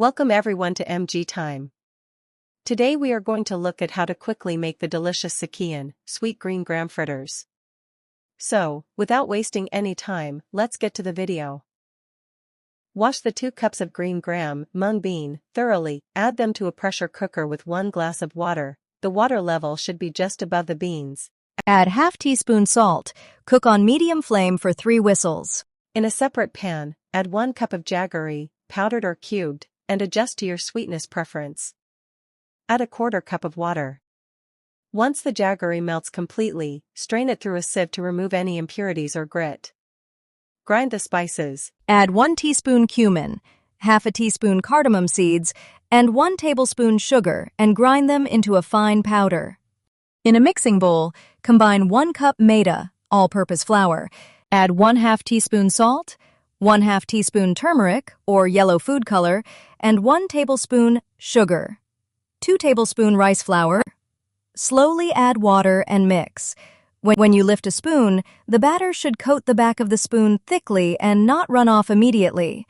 Welcome everyone to MG Time. Today we are going to look at how to quickly make the delicious Sukhiyan, sweet green gram fritters. So, without wasting any time, let's get to the video. Wash the 2 cups of green gram mung bean thoroughly, add them to a pressure cooker with 1 glass of water. The water level should be just above the beans. Add half teaspoon salt, cook on medium flame for 3 whistles. In a separate pan, add 1 cup of jaggery, powdered or cubed, and adjust to your sweetness preference. Add a 1/4 cup of water. Once the jaggery melts completely, strain it through a sieve to remove any impurities or grit. Grind the spices. Add 1 teaspoon cumin, half a teaspoon cardamom seeds, and 1 tablespoon sugar and grind them into a fine powder. In a mixing bowl, combine 1 cup Maida, all-purpose flour. Add 1/2 teaspoon salt, 1/2 teaspoon turmeric or yellow food color, and 1 tablespoon sugar. 2 tablespoon rice flour. Slowly add water and mix. When you lift a spoon, the batter should coat the back of the spoon thickly and not run off immediately.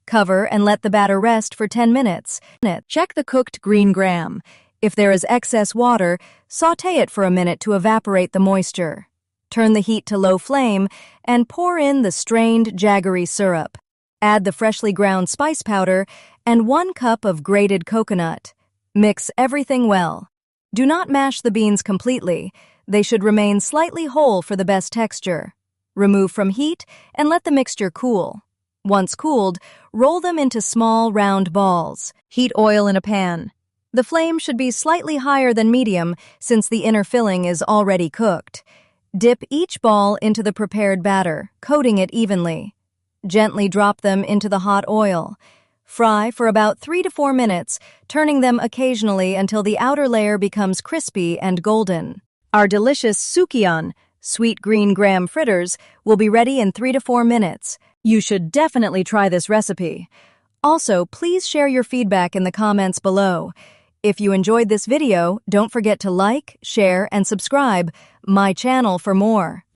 Cover and let the batter rest for 10 minutes. Check the cooked green gram. If there is excess water, sauté it for a minute to evaporate the moisture. Turn the heat to low flame and pour in the strained jaggery syrup. Add the freshly ground spice powder and 1 cup of grated coconut. Mix everything well. Do not mash the beans completely. They should remain slightly whole for the best texture. Remove from heat and let the mixture cool. Once cooled, roll them into small round balls. Heat oil in a pan. The flame should be slightly higher than medium since the inner filling is already cooked. Dip each ball into the prepared batter, coating it evenly. Gently drop them into the hot oil. Fry for about 3 to 4 minutes, turning them occasionally until the outer layer becomes crispy and golden. Our delicious Sukhiyan, sweet green gram fritters, will be ready in 3 to 4 minutes. You should definitely try this recipe. Also, please share your feedback in the comments below. If you enjoyed this video, don't forget to like, share, and subscribe my channel for more.